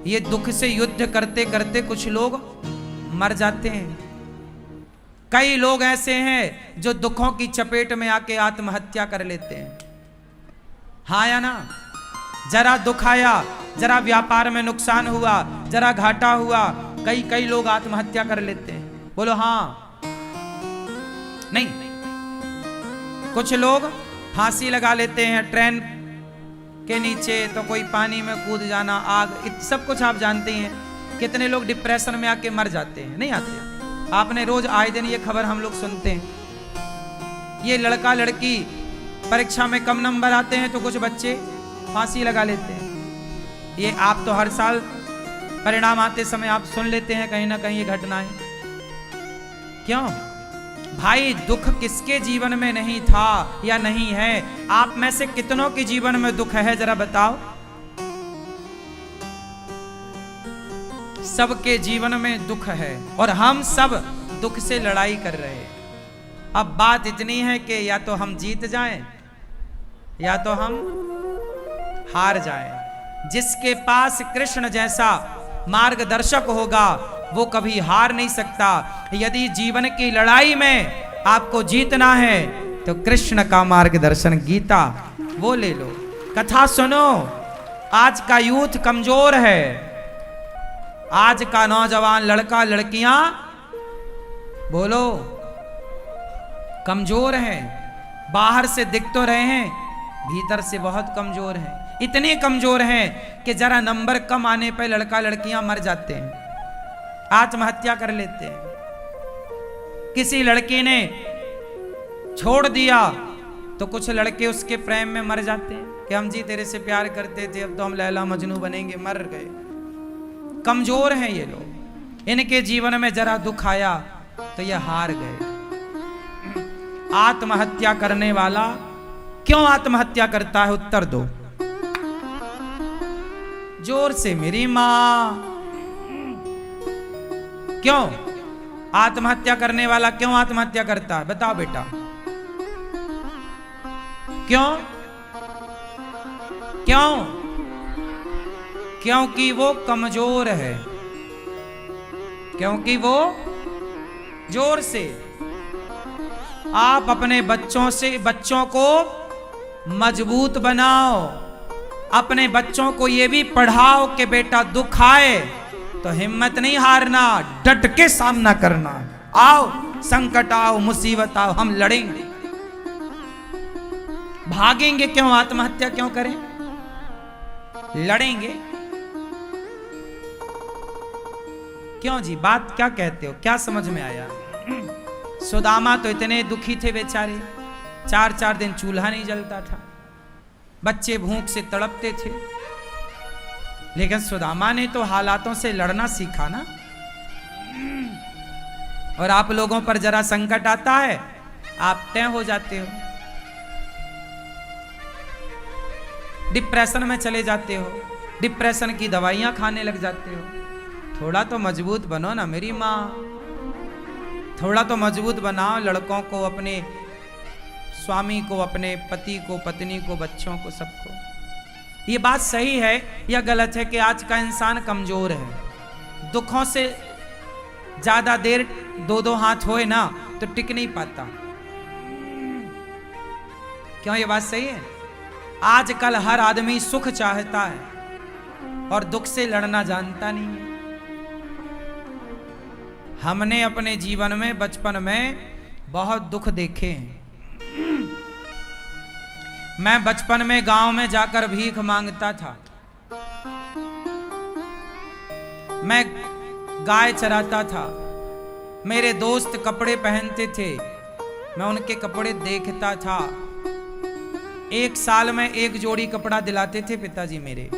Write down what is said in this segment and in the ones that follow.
ये दुख से युद्ध करते करते कुछ लोग मर जाते हैं। कई लोग ऐसे हैं जो दुखों की चपेट में आके आत्महत्या कर लेते हैं। हाँ या ना? जरा दुख आया, जरा व्यापार में नुकसान हुआ, जरा घाटा हुआ, कई लोग आत्महत्या कर लेते हैं। बोलो हाँ। नहीं, कुछ लोग फांसी लगा लेते हैं ट्रेन के नीचे, तो कोई पानी में कूद जाना, आग, सब कुछ आप जानते हैं। कितने लोग डिप्रेशन में आके मर जाते हैं, नहीं आते? आपने रोज आए दिन ये खबर हम लोग सुनते हैं। ये लड़का लड़की परीक्षा में कम नंबर आते हैं तो कुछ बच्चे फांसी लगा लेते हैं। ये आप तो हर साल परिणाम आते समय आप सुन लेते हैं कहीं ना कहीं ये घटनाएं। क्यों भाई? दुख किसके जीवन में नहीं था या नहीं है? आप में से कितनों के जीवन में दुख है, जरा बताओ। सबके जीवन में दुख है और हम सब दुख से लड़ाई कर रहे हैं। अब बात इतनी है कि या तो हम जीत जाएं या तो हम हार जाएं। जिसके पास कृष्ण जैसा मार्गदर्शक होगा वो कभी हार नहीं सकता। यदि जीवन की लड़ाई में आपको जीतना है तो कृष्ण का मार्गदर्शन गीता वो ले लो। कथा सुनो। आज का यूथ कमजोर है। आज का नौजवान लड़का लड़कियां बोलो कमजोर हैं। बाहर से दिख तो रहे हैं, भीतर से बहुत कमजोर हैं। इतने कमजोर हैं कि जरा नंबर कम आने पर लड़का लड़कियां मर जाते हैं, आत्महत्या कर लेते हैं। किसी लड़के ने छोड़ दिया तो कुछ लड़के उसके प्रेम में मर जाते हैं कि हम जी तेरे से प्यार करते थे, अब तो हम लैला मजनू बनेंगे, मर गए। कमजोर हैं ये लोग। इनके जीवन में जरा दुख आया तो ये हार गए। आत्महत्या करने वाला क्यों आत्महत्या करता है? उत्तर दो जोर से मेरी मां। क्यों आत्महत्या करने वाला क्यों आत्महत्या करता है? बताओ बेटा, क्यों? क्यों? क्योंकि वो कमजोर है। क्योंकि वो जोर से। आप अपने बच्चों को मजबूत बनाओ। अपने बच्चों को ये भी पढ़ाओ कि बेटा दुख आए तो हिम्मत नहीं हारना, डट के सामना करना। आओ संकट आओ, मुसीबत आओ, हम लड़ेंगे। भागेंगे क्यों? आत्महत्या क्यों करें? लड़ेंगे क्यों जी? बात क्या कहते हो? क्या समझ में आया? सुदामा तो इतने दुखी थे बेचारे, 4-4 दिन चूल्हा नहीं जलता था, बच्चे भूख से तड़पते थे। लेकिन सुदामा ने तो हालातों से लड़ना सीखा ना। और आप लोगों पर जरा संकट आता है, आप तय हो जाते हो, डिप्रेशन में चले जाते हो, डिप्रेशन की दवाइयां खाने लग जाते हो। थोड़ा तो मजबूत बनो ना मेरी माँ, थोड़ा तो मजबूत बनाओ लड़कों को, अपने स्वामी को, अपने पति को, पत्नी को, बच्चों को, सबको। ये बात सही है या गलत है कि आज का इंसान कमजोर है? दुखों से ज्यादा देर 2-2 हाथ होए ना तो टिक नहीं पाता। क्यों? ये बात सही है। आजकल हर आदमी सुख चाहता है और दुख से लड़ना जानता नहीं है। हमने अपने जीवन में बचपन में बहुत दुख देखे हैं। मैं बचपन में गांव में जाकर भीख मांगता था। मैं गाय चराता था। मेरे दोस्त कपड़े पहनते थे, मैं उनके कपड़े देखता था। 1 साल में 1 जोड़ी कपड़ा दिलाते थे पिताजी मेरे।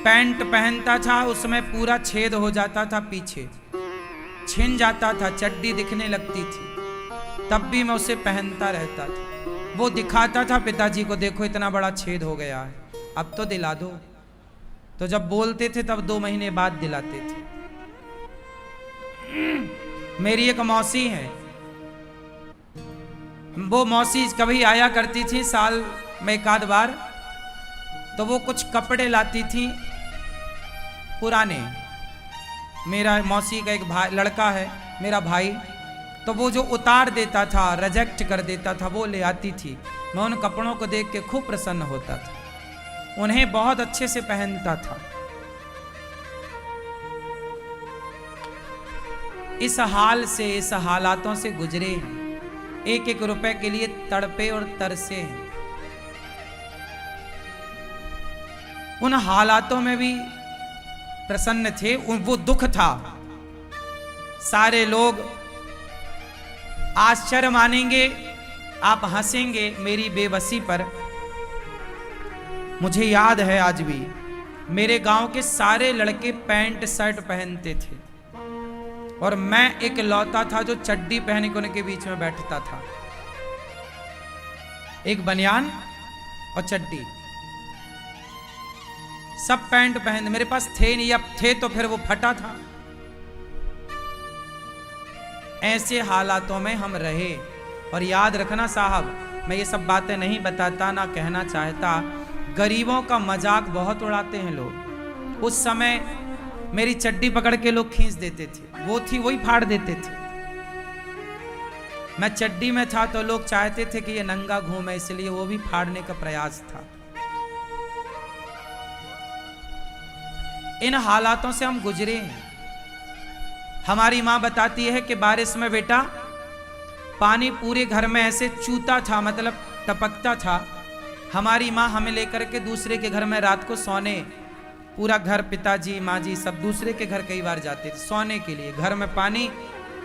पैंट पहनता था, उसमें पूरा छेद हो जाता था, पीछे छिन जाता था, चड्डी दिखने लगती थी, तब भी मैं उसे पहनता रहता था। वो दिखाता था पिताजी को, देखो इतना बड़ा छेद हो गया है, अब तो दिला दो। तो जब बोलते थे तब 2 महीने बाद दिलाते थे। मेरी एक मौसी है, वो मौसी कभी आया करती थी साल में 1 आध बार। तो वो कुछ कपड़े लाती थी पुराने। मेरा मौसी का एक भाई लड़का है, मेरा भाई, तो वो जो उतार देता था, रिजेक्ट कर देता था, वो ले आती थी। मैं उन कपड़ों को देख के खूब प्रसन्न होता था, उन्हें बहुत अच्छे से पहनता था। इस हाल से, इस हालातों से गुजरे हैं, एक एक रुपए के लिए तड़पे और तरसे हैं। उन हालातों में भी प्रसन्न थे, वो दुख था। सारे लोग आश्चर्य मानेंगे, आप हंसेंगे मेरी बेबसी पर। मुझे याद है आज भी, मेरे गांव के सारे लड़के पैंट शर्ट पहनते थे और मैं एक लौता था जो चड्डी पहन के उनके बीच में बैठता था। एक बनियान और चड्डी, सब पैंट पहन, मेरे पास थे नहीं, अब थे तो फिर वो फटा था। ऐसे हालातों में हम रहे। और याद रखना साहब, मैं ये सब बातें नहीं बताता, ना कहना चाहता, गरीबों का मजाक बहुत उड़ाते हैं लोग। उस समय मेरी चड्डी पकड़ के लोग खींच देते थे, वो थी वही फाड़ देते थे। मैं चड्डी में था तो लोग चाहते थे कि ये नंगा घूमे, इसलिए वो भी फाड़ने का प्रयास था। इन हालातों से हम गुजरे हैं। हमारी माँ बताती है कि बारिश में बेटा पानी पूरे घर में ऐसे चूता था, मतलब टपकता था। हमारी माँ हमें लेकर के दूसरे के घर में रात को सोने, पूरा घर, पिताजी माँ जी सब दूसरे के घर कई बार जाते थे सोने के लिए। घर में पानी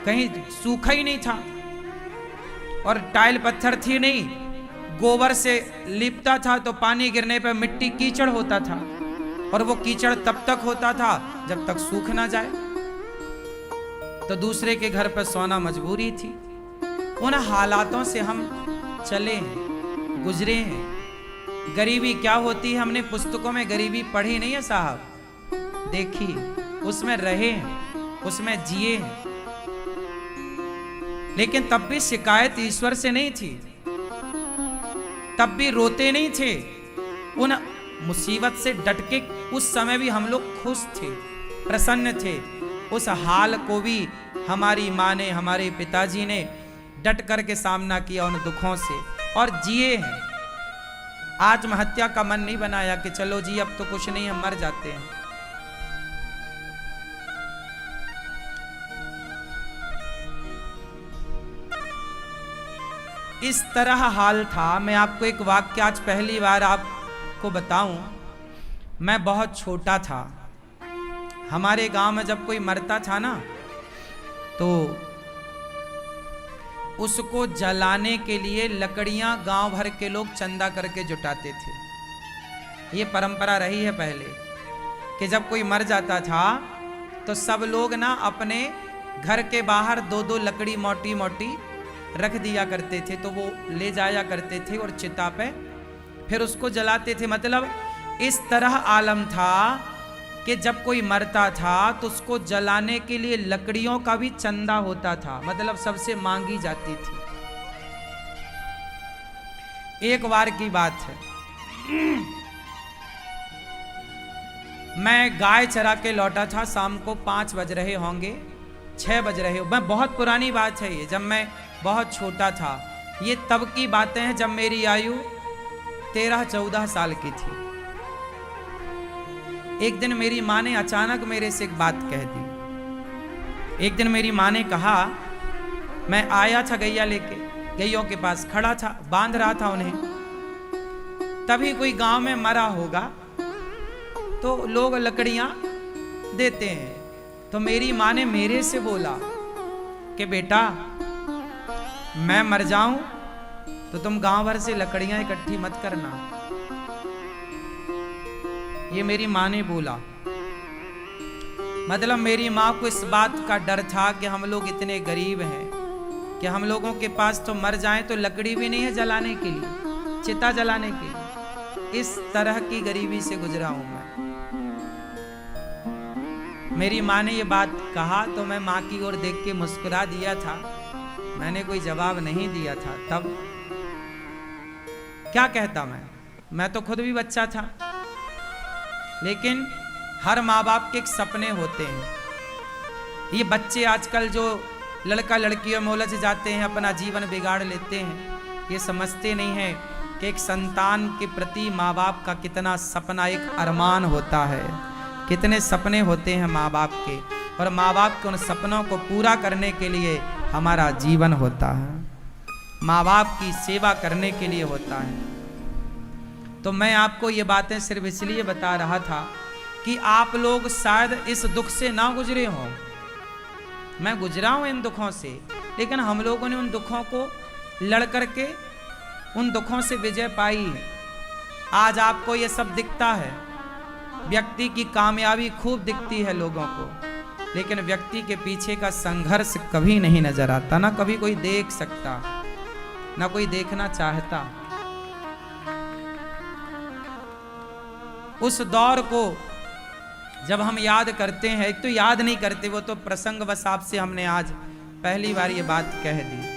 कहीं सूखा ही नहीं था और टाइल पत्थर थी नहीं, गोबर से लिपता था, तो पानी गिरने पर मिट्टी कीचड़ होता था और वो कीचड़ तब तक होता था जब तक सूख ना जाए। तो दूसरे के घर पर सोना मजबूरी थी। उन हालातों से हम चले हैं, गुजरे हैं। गरीबी क्या होती है हमने पुस्तकों में गरीबी पढ़ी नहीं है साहब, देखी, उसमें रहे हैं, उसमें जिए हैं। लेकिन तब भी शिकायत ईश्वर से नहीं थी, तब भी रोते नहीं थे। उन मुसीबत से डट के उस समय भी हम लोग खुश थे, प्रसन्न थे। उस हाल को भी हमारी माँ ने, हमारे पिताजी ने डट करके सामना किया उन दुखों से और जिए हैं। आत्महत्या का मन नहीं बनाया कि चलो जी अब तो कुछ नहीं, हम मर जाते हैं। इस तरह हाल था। मैं आपको एक वाक्य आज पहली बार आपको बताऊं। मैं बहुत छोटा था। हमारे गांव में जब कोई मरता था ना, तो उसको जलाने के लिए लकड़ियां गांव भर के लोग चंदा करके जुटाते थे। ये परंपरा रही है पहले कि जब कोई मर जाता था तो सब लोग ना अपने घर के बाहर दो दो लकड़ी मोटी मोटी रख दिया करते थे, तो वो ले जाया करते थे और चिता पे फिर उसको जलाते थे। मतलब इस तरह आलम था कि जब कोई मरता था तो उसको जलाने के लिए लकड़ियों का भी चंदा होता था, मतलब सबसे मांगी जाती थी। एक बार की बात है, मैं गाय चरा के लौटा था, शाम को 5 बज रहे होंगे, 6 बज रहे हो। मैं बहुत पुरानी बात है ये, जब मैं बहुत छोटा था। ये तब की बातें हैं जब मेरी आयु 13-14 साल की थी। एक दिन मेरी माँ ने अचानक मेरे से एक बात कह दी। एक दिन मेरी माँ ने कहा, मैं आया था गैया लेके, गैयों के पास खड़ा था, बांध रहा था उन्हें, तभी कोई गांव में मरा होगा तो लोग लकड़ियां देते हैं। तो मेरी माँ ने मेरे से बोला कि बेटा मैं मर जाऊं तो तुम गांव भर से लकड़ियां इकट्ठी मत करना। ये मेरी माँ ने बोला। मतलब मेरी माँ को इस बात का डर था कि हम लोग इतने गरीब हैं कि हम लोगों के पास तो मर जाएं तो लकड़ी भी नहीं है जलाने के लिए, चिता जलाने के लिए। इस तरह की गरीबी से गुजरा हूं मैं। मेरी माँ ने ये बात कहा तो मैं माँ की ओर देख के मुस्कुरा दिया था, मैंने कोई जवाब नहीं दिया था। तब क्या कहता मैं तो खुद भी बच्चा था। लेकिन हर माँ बाप के एक सपने होते हैं। ये बच्चे आजकल जो लड़का लड़कियों में उलझ जाते हैं, अपना जीवन बिगाड़ लेते हैं, ये समझते नहीं हैं कि एक संतान के प्रति माँ बाप का कितना सपना, एक अरमान होता है, कितने सपने होते हैं माँ बाप के, और माँ बाप के उन सपनों को पूरा करने के लिए हमारा जीवन होता है, माँ बाप की सेवा करने के लिए होता है। तो मैं आपको ये बातें सिर्फ इसलिए बता रहा था कि आप लोग शायद इस दुख से ना गुजरे हों। मैं गुजरा हूं इन दुखों से, लेकिन हम लोगों ने उन दुखों को लड़ करके उन दुखों से विजय पाई है। आज आपको ये सब दिखता है, व्यक्ति की कामयाबी खूब दिखती है लोगों को, लेकिन व्यक्ति के पीछे का संघर्ष कभी नहीं नजर आता, ना कभी कोई देख सकता, ना कोई देखना चाहता। उस दौर को जब हम याद करते हैं, एक तो याद नहीं करते, वो तो प्रसंगवश आपसे हमने आज पहली बार ये बात कह दी।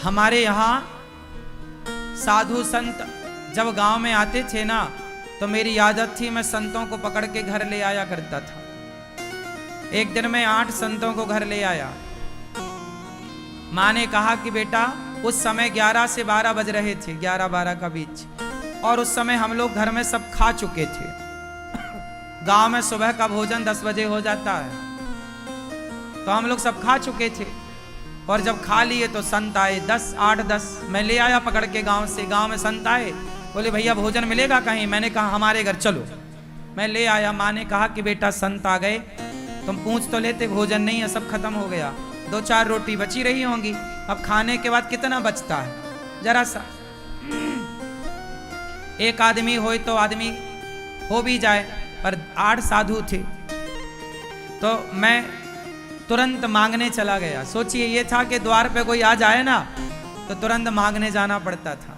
हमारे यहाँ साधु संत जब गांव में आते थे ना, तो मेरी आदत थी मैं संतों को पकड़ के घर ले आया करता था। एक दिन मैं 8 संतों को घर ले आया। माँ ने कहा कि बेटा, उस समय 11 से 12 बज रहे थे, 11-12 का बीच, और उस समय हम लोग घर में सब खा चुके थे। गांव में सुबह का भोजन 10 बजे हो जाता है, तो हम लोग सब खा चुके थे, और जब खा लिए तो संत आए 8-10 मैं ले आया पकड़ के गांव से। गांव में संत आए, बोले भैया भोजन मिलेगा कहीं? मैंने कहा हमारे घर चलो। मैं ले आया। माँ ने कहा कि बेटा संत आ गए, तुम पूछ तो लेते, भोजन नहीं है, सब खत्म हो गया, 2-4 रोटी बची रही होंगी, अब खाने के बाद कितना बचता है, जरा सा, एक आदमी हो तो आदमी हो भी जाए, पर 8 साधु थे। तो मैं तुरंत मांगने चला गया। सोचिए, ये था कि द्वार पे कोई आ जाए ना तो तुरंत मांगने जाना पड़ता था।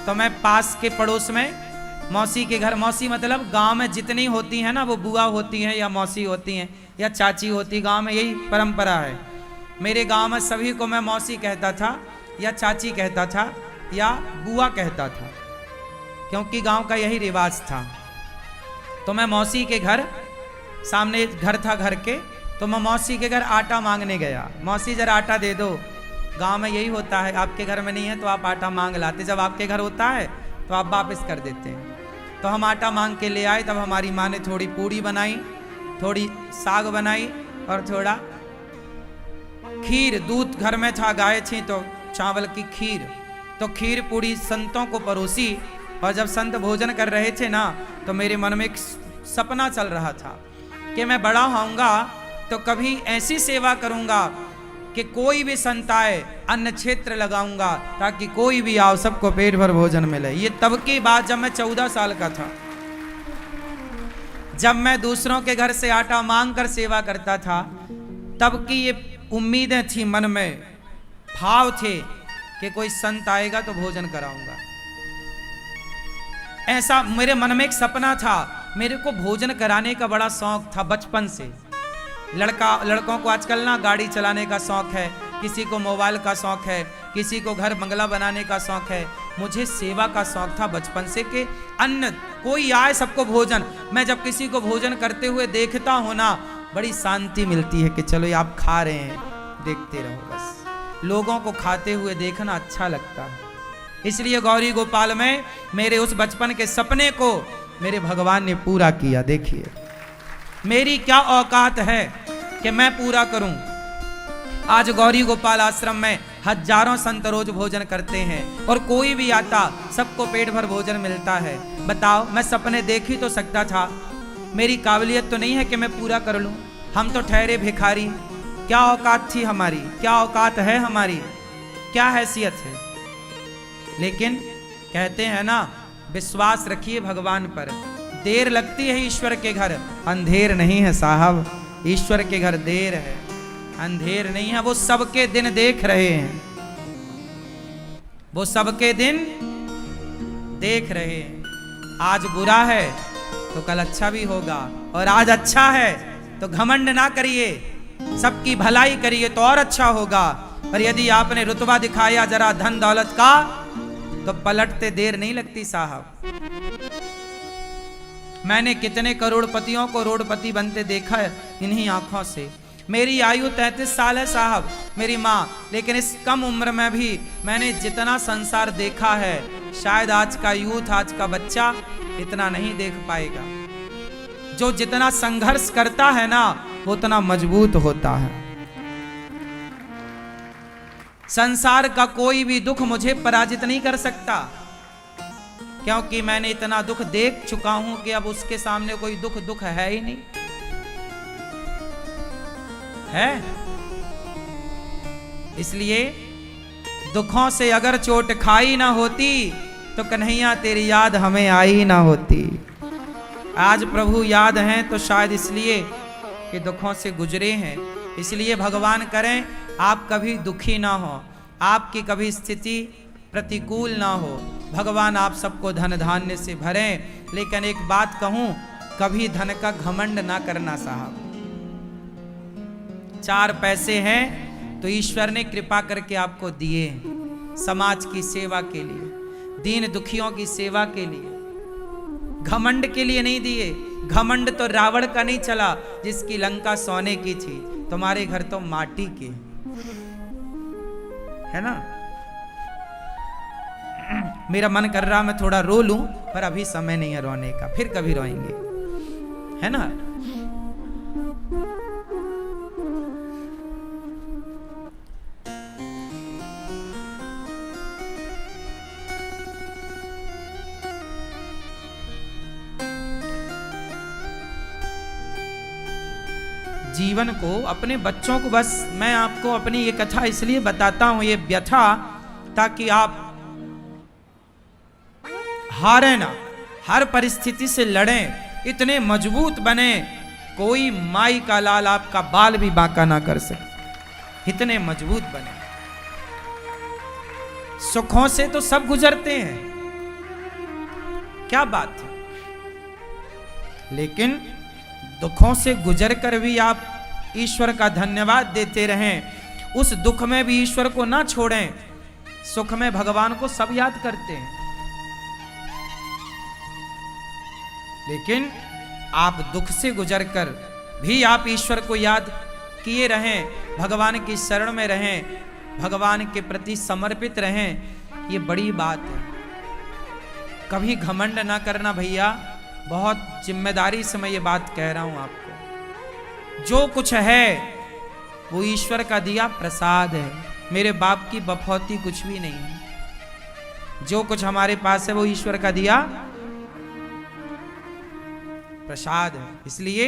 तो मैं पास के पड़ोस में मौसी के घर, मौसी मतलब गांव में जितनी होती हैं ना, वो बुआ होती हैं या मौसी होती हैं या चाची होती, गांव में यही परंपरा है। मेरे गांव में सभी को मैं मौसी कहता था या चाची कहता था या बुआ कहता था, क्योंकि गांव का यही रिवाज था। तो मैं मौसी के घर, सामने घर था घर के, तो मैं मौसी के घर आटा मांगने गया। मौसी जरा आटा दे दो। गांव में यही होता है, आपके घर में नहीं है तो आप आटा मांग लाते, जब आपके घर होता है तो आप वापस कर देते हैं। तो हम आटा मांग के ले आए। तब हमारी माँ ने थोड़ी पूड़ी बनाई, थोड़ी साग बनाई और थोड़ा खीर, दूध घर में था, गाय थी तो चावल की खीर, तो खीर पूड़ी संतों को परोसी। और जब संत भोजन कर रहे थे ना, तो मेरे मन में एक सपना चल रहा था कि मैं बड़ा होऊंगा तो कभी ऐसी सेवा करूंगा कि कोई भी संत आए अन्न क्षेत्र लगाऊंगा, ताकि कोई भी आओ सबको पेट भर भोजन मिले। ये तब की बात जब मैं 14 साल का था, जब मैं दूसरों के घर से आटा मांग कर सेवा करता था, तब की ये उम्मीदें थी मन में, भाव थे कि कोई संत आएगा तो भोजन कराऊंगा। ऐसा मेरे मन में एक सपना था। मेरे को भोजन कराने का बड़ा शौक था बचपन से। लड़कों को आजकल ना गाड़ी चलाने का शौक है, किसी को मोबाइल का शौक है, किसी को घर बंगला बनाने का शौक है। मुझे सेवा का शौक था बचपन से कि अन्न, कोई आए सबको भोजन। मैं जब किसी को भोजन करते हुए देखता हूं ना, बड़ी शांति मिलती है कि चलो ये आप खा रहे हैं, देखते रहो बस। लोगों को खाते हुए देखना अच्छा लगता है। इसलिए गौरी गोपाल में मेरे उस बचपन के सपने को मेरे भगवान ने पूरा किया। देखिए मेरी क्या औकात है कि मैं पूरा करूं। आज गौरी गोपाल आश्रम में हजारों संत रोज भोजन करते हैं, और कोई भी आता सबको पेट भर भोजन मिलता है। बताओ, मैं सपने देख ही तो सकता था, मेरी काबिलियत तो नहीं है कि मैं पूरा कर लूं। हम तो ठहरे भिखारी। क्या औकात थी हमारी, क्या औकात है हमारी, क्या हैसियत है। लेकिन कहते हैं ना, विश्वास रखिए भगवान पर। देर लगती है ईश्वर के घर, अंधेर नहीं है साहब। ईश्वर के घर देर है, अंधेर नहीं है। वो सबके दिन देख रहे हैं, वो सबके दिन देख रहे हैं। आज बुरा है तो कल अच्छा भी होगा, और आज अच्छा है तो घमंड ना करिए, सबकी भलाई करिए तो और अच्छा होगा। और यदि आपने रुतबा दिखाया जरा धन दौलत का, तो पलटते देर नहीं लगती साहब। मैंने कितने करोड़पतियों को रोडपति बनते देखा है इन्हीं आंखों से। मेरी आयु 33 साल है साहब, मेरी माँ, लेकिन इस कम उम्र में भी मैंने जितना संसार देखा है, शायद आज का यूथ, आज का बच्चा इतना नहीं देख पाएगा। जो जितना संघर्ष करता है ना, वो उतना मजबूत होता है। संसार का कोई भी दुख मुझे पराजित नहीं कर सकता, क्योंकि मैंने इतना दुख देख चुका हूं कि अब उसके सामने कोई दुख है ही नहीं है। इसलिए दुखों से अगर चोट खाई ना होती तो कन्हैया तेरी याद हमें आई ना होती। आज प्रभु याद हैं तो शायद इसलिए कि दुखों से गुजरे हैं। इसलिए भगवान करें आप कभी दुखी ना हो, आपकी कभी स्थिति प्रतिकूल ना हो। भगवान आप सबको धन धान्य से भरें। लेकिन एक बात कहूं, कभी धन का घमंड ना करना साहब। 4 पैसे हैं तो ईश्वर ने कृपा करके आपको दिए, समाज की सेवा के लिए, दीन दुखियों की सेवा के लिए, घमंड के लिए नहीं दिए। घमंड तो रावण का नहीं चला, जिसकी लंका सोने की थी, तुम्हारे घर तो माटी के है ना। मेरा मन कर रहा मैं थोड़ा रो लूं, पर अभी समय नहीं है रोने का, फिर कभी रोएंगे, है ना। जीवन को, अपने बच्चों को, बस मैं आपको अपनी ये कथा इसलिए बताता हूं, ये व्यथा, ताकि आप हारे ना, हर परिस्थिति से लड़ें, इतने मजबूत बने कोई माई का लाल आपका बाल भी बांका ना कर सके, इतने मजबूत बने। सुखों से तो सब गुजरते हैं, क्या बात है, लेकिन दुखों से गुजरकर भी आप ईश्वर का धन्यवाद देते रहें। उस दुख में भी ईश्वर को ना छोड़ें। सुख में भगवान को सब याद करते हैं, लेकिन आप दुख से गुजरकर भी आप ईश्वर को याद किए रहें, भगवान की शरण में रहें, भगवान के प्रति समर्पित रहें। ये बड़ी बात है। कभी घमंड ना करना भैया, बहुत जिम्मेदारी से मैं ये बात कह रहा हूं आपको। जो कुछ है वो ईश्वर का दिया प्रसाद है, मेरे बाप की बफौती कुछ भी नहीं है। जो कुछ हमारे पास है वो ईश्वर का दिया प्रसाद है। इसलिए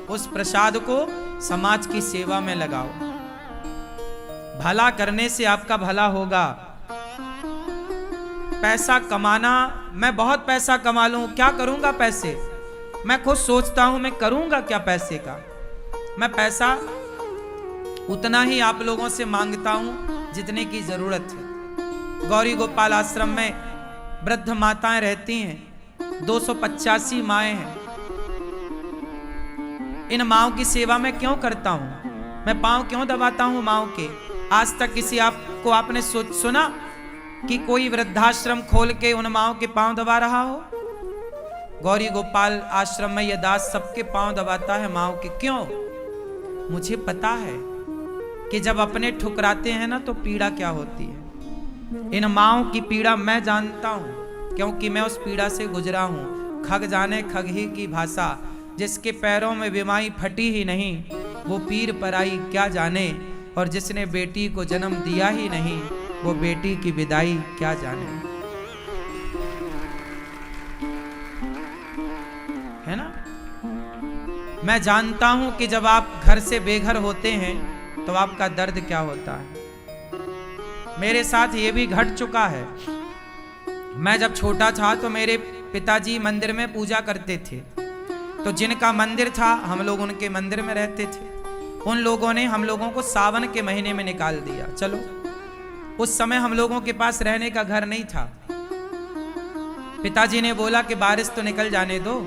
उस प्रसाद को समाज की सेवा में लगाओ। भला करने से आपका भला होगा। पैसा कमाना, मैं बहुत पैसा कमा लूं, क्या करूंगा पैसे? मैं खुद सोचता हूं मैं करूंगा क्या पैसे का। मैं पैसा उतना ही आप लोगों से मांगता हूं जितने की जरूरत है। गौरी गोपाल आश्रम में वृद्ध माताएं रहती हैं, 285 माएं हैं। इन माओं की सेवा मैं क्यों करता हूं? मैं पांव क्यों दबाता हूं माओं के? आज तक किसी आपको आपने सुना कि कोई वृद्धाश्रम खोल के उन माओं के पांव दबा रहा हो? गौरी गोपाल आश्रम में यह दास सबके पांव दबाता है माओं के। क्यों? मुझे पता है कि जब अपने ठुकराते हैं ना तो पीड़ा क्या होती है। इन माओं की पीड़ा मैं जानता हूं, क्योंकि मैं उस पीड़ा से गुजरा हूं। खग जाने खग ही की भाषा, जिसके पैरों में बिमाई फटी ही नहीं वो पीर पराई क्या जाने, और जिसने बेटी को जन्म दिया ही नहीं वो बेटी की विदाई क्या जाने, है ना। मैं जानता हूं कि जब आप घर से बेघर होते हैं तो आपका दर्द क्या होता है। मेरे साथ ये भी घट चुका है। मैं जब छोटा था तो मेरे पिताजी मंदिर में पूजा करते थे, तो जिनका मंदिर था हम लोग उनके मंदिर में रहते थे। उन लोगों ने हम लोगों को सावन के महीने में निकाल दिया। चलो, उस समय हम लोगों के पास रहने का घर नहीं था। पिताजी ने बोला कि बारिश तो निकल जाने दो,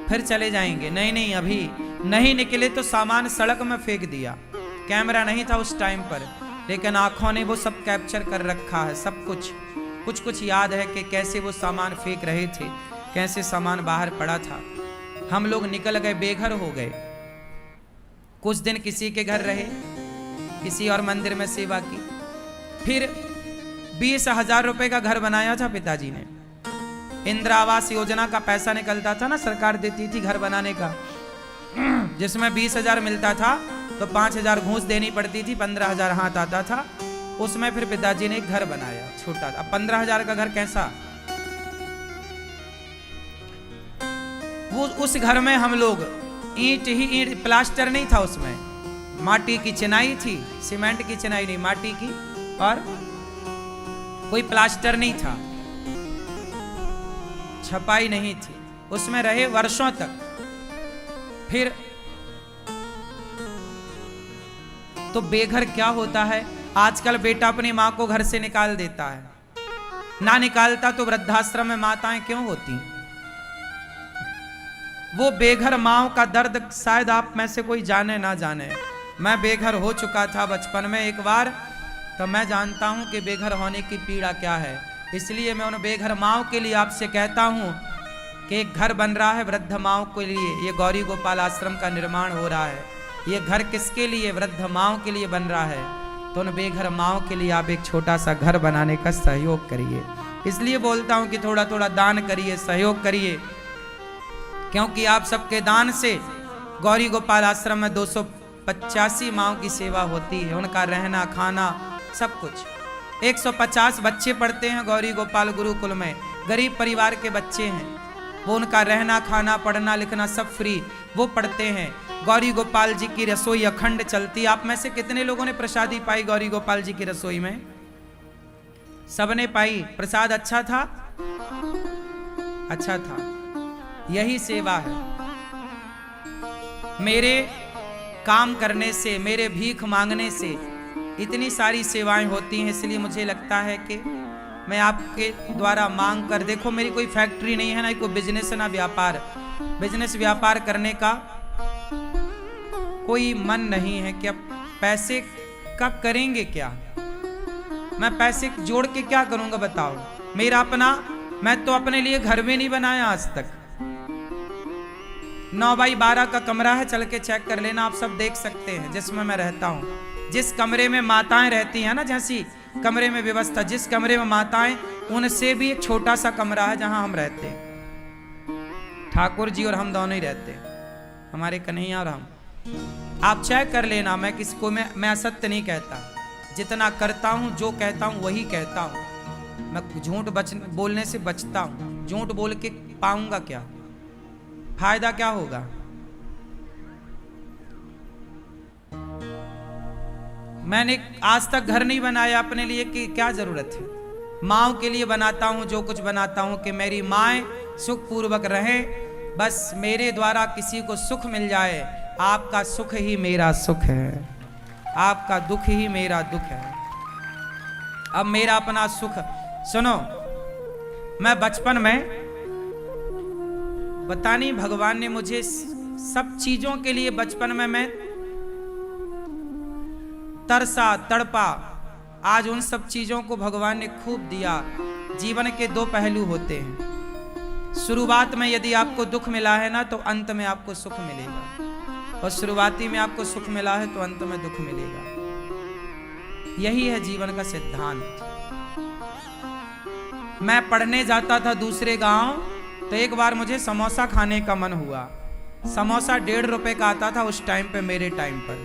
फिर चले जाएंगे। नहीं, अभी नहीं निकले तो सामान सड़क में फेंक दिया। कैमरा नहीं था उस टाइम पर, लेकिन आंखों ने वो सब कैप्चर कर रखा है, सब कुछ। कुछ कुछ याद है कि कैसे वो सामान फेंक रहे थे, कैसे सामान बाहर पड़ा था। हम लोग निकल गए, बेघर हो गए। कुछ दिन किसी के घर रहे, किसी और मंदिर में सेवा की। फिर 20,000 रुपए का घर बनाया था पिताजी ने। इंदिरा आवास योजना का पैसा निकलता था ना, सरकार देती थी घर बनाने का, जिसमें 20,000 मिलता था तो 5,000 घूस देनी पड़ती थी, 15,000 हाथ आता था। उसमें फिर पिताजी ने एक घर बनाया छोटा। अब 15,000 का घर कैसा, वो उस घर में हम लोग ईंट ही ईंट, प्लास्टर नहीं था उसमें, माटी की चिनाई थी, सीमेंट की चिनाई नहीं, माटी की, और कोई प्लास्टर नहीं था, छपाई नहीं थी। उसमें रहे वर्षों तक। फिर तो बेघर क्या होता है, आजकल बेटा अपनी मां को घर से निकाल देता है, ना निकालता तो वृद्धाश्रम में माताएं क्यों होती। वो बेघर माओ का दर्द शायद आप में से कोई जाने ना जाने। मैं बेघर हो चुका था बचपन में एक बार, तो मैं जानता हूं कि बेघर होने की पीड़ा क्या है। इसलिए मैं उन बेघर माओ के लिए आपसे कहता हूं कि एक घर बन रहा है वृद्ध माओ के लिए। ये गौरी गोपाल आश्रम का निर्माण हो रहा है। ये घर किसके लिए, वृद्ध माओ के लिए बन रहा है। तो उन बेघर माओ के लिए आप एक छोटा सा घर बनाने का सहयोग करिए। इसलिए बोलता हूं कि थोड़ा थोड़ा दान करिए, सहयोग करिए, क्योंकि आप सबके दान से गौरी गोपाल आश्रम में 285 माओं की सेवा होती है। उनका रहना खाना सब कुछ। 150 बच्चे पढ़ते हैं गौरी गोपाल गुरुकुल में, गरीब परिवार के बच्चे हैं। वो उनका रहना खाना पढ़ना लिखना सब फ्री, वो पढ़ते हैं। गौरी गोपाल जी की रसोई अखंड चलती। आप में से कितने लोगों ने प्रसादी पाई गौरी गोपाल जी की रसोई में? सबने पाई। प्रसाद अच्छा था? अच्छा था। यही सेवा है। मेरे काम करने से, मेरे भीख मांगने से इतनी सारी सेवाएं होती हैं। इसलिए मुझे लगता है कि मैं आपके द्वारा मांग कर, देखो मेरी कोई फैक्ट्री नहीं है, ना कोई बिजनेस ना व्यापार। बिजनेस व्यापार करने का कोई मन नहीं है कि अब पैसे का करेंगे क्या। मैं पैसे जोड़ के क्या करूंगा बताओ। मेरा अपना, मैं तो अपने लिए घर भी नहीं बनाया आज तक। 9x12 का कमरा है, चल के चेक कर लेना, आप सब देख सकते हैं, जिसमें मैं रहता हूं। जिस कमरे में माताएं रहती हैं ना, जैसी कमरे में व्यवस्था, जिस कमरे में माताएं, उनसे भी एक छोटा सा कमरा है जहां हम रहते हैं। ठाकुर जी और हम दोनों ही रहते हैं, हमारे कन्हैया और हम। आप चेक कर लेना। मैं किसी को मैं असत्य नहीं कहता। जितना करता हूं, जो कहता हूं वही कहता हूं। मैं झूठ बोलने से बचता हूं। झूठ बोल के पाऊंगा क्या, फायदा क्या होगा। मैंने आज तक घर नहीं बनाया अपने लिए, कि क्या जरूरत है। माओ के लिए बनाता हूं जो कुछ बनाता हूं, कि मेरी माएं सुख पूर्वक रहें। बस मेरे द्वारा किसी को सुख मिल जाए। आपका सुख ही मेरा सुख है, आपका दुख ही मेरा दुख है। अब मेरा अपना सुख सुनो। मैं बचपन में, पता नहीं भगवान ने मुझे सब चीजों के लिए बचपन में मैं तरसा तड़पा। आज उन सब चीजों को भगवान ने खूब दिया। जीवन के दो पहलू होते हैं। शुरुआत में यदि आपको दुख मिला है ना, तो अंत में आपको सुख मिलेगा। और शुरुआती में आपको सुख मिला है तो अंत में दुख मिलेगा। यही है जीवन का सिद्धांत। मैं पढ़ने जाता था दूसरे गांव, तो एक बार मुझे समोसा खाने का मन हुआ। समोसा 1.5 रुपए का आता था उस टाइम पे, मेरे टाइम पर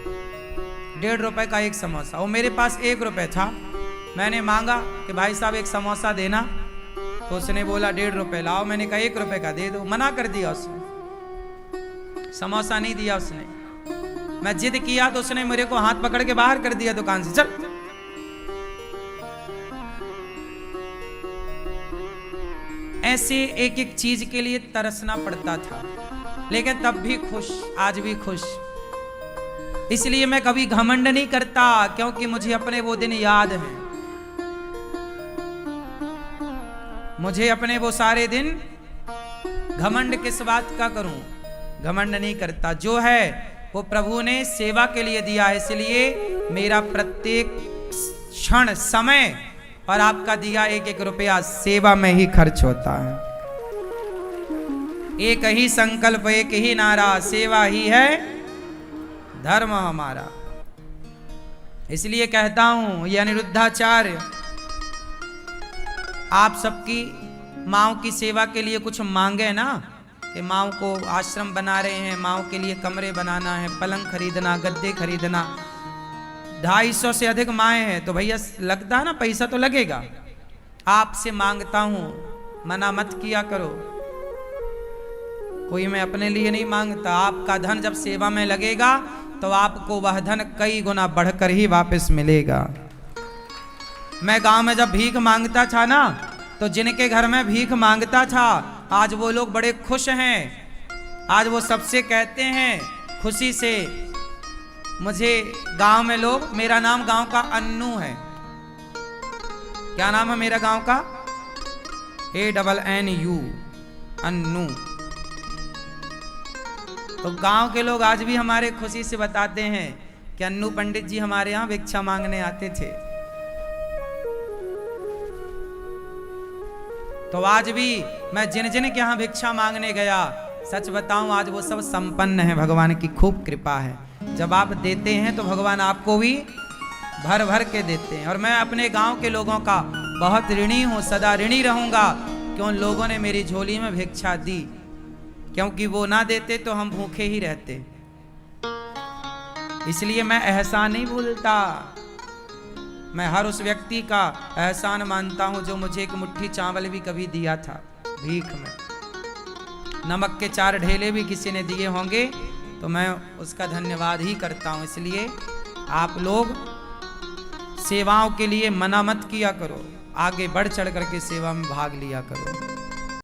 1.5 रुपए का एक समोसा। और मेरे पास 1 रुपए था। मैंने मांगा कि भाई साहब एक समोसा देना, तो उसने बोला 1.5 रुपए लाओ। मैंने कहा 1 रुपए का दे दो। मना कर दिया उसने, समोसा नहीं दिया उसने। मैं जिद किया तो उसने मेरे को हाथ पकड़ के बाहर कर दिया दुकान से। चल। ऐसे एक एक चीज के लिए तरसना पड़ता था, लेकिन तब भी खुश, आज भी खुश। इसलिए मैं कभी घमंड नहीं करता, क्योंकि मुझे अपने वो दिन याद हैं। मुझे अपने वो सारे दिन, घमंड किस बात का करूं, घमंड नहीं करता। जो है वो प्रभु ने सेवा के लिए दिया है। इसलिए मेरा प्रत्येक क्षण, समय और आपका दिया एक एक रुपया सेवा में ही खर्च होता है। एक ही संकल्प, एक ही नारा, सेवा ही है धर्म हमारा। इसलिए कहता हूं ये अनिरुद्धाचार्य आप सबकी माओ की सेवा के लिए कुछ मांगे ना, कि माओ को आश्रम बना रहे हैं, माओ के लिए कमरे बनाना है, पलंग खरीदना, गद्दे खरीदना, 250 से अधिक माएँ हैं, तो भैया लगता है ना, पैसा तो लगेगा। आपसे मांगता हूं, मना मत किया करो। कोई मैं अपने लिए नहीं मांगता। आपका धन जब सेवा में लगेगा तो आपको वह धन कई गुना बढ़कर ही वापस मिलेगा। मैं गांव में जब भीख मांगता था ना, तो जिनके घर में भीख मांगता था आज वो लोग बड़े खुश हैं। आज वो सबसे कहते हैं खुशी से, मुझे गांव में लोग, मेरा नाम गांव का अन्नू है। क्या नाम है मेरा गांव का? ANNU, अन्नू। तो गांव के लोग आज भी हमारे खुशी से बताते हैं कि अन्नू पंडित जी हमारे यहाँ भिक्षा मांगने आते थे। तो आज भी मैं जिन जिन के यहाँ भिक्षा मांगने गया, सच बताऊं आज वो सब संपन्न है। भगवान की खूब कृपा है। जब आप देते हैं तो भगवान आपको भी भर भर के देते हैं। और मैं अपने गांव के लोगों का बहुत ऋणी हूँ, सदा ऋणी रहूंगा कि उन लोगों ने मेरी झोली में भिक्षा दी, क्योंकि वो ना देते तो हम भूखे ही रहते। इसलिए मैं एहसान नहीं भूलता। मैं हर उस व्यक्ति का एहसान मानता हूं जो मुझे एक मुट्ठी चावल भी कभी दिया था भीख में। नमक के 4 ढेले भी किसी ने दिए होंगे तो मैं उसका धन्यवाद ही करता हूं। इसलिए आप लोग सेवाओं के लिए मना मत किया करो, आगे बढ़ चढ़ करके सेवा में भाग लिया करो।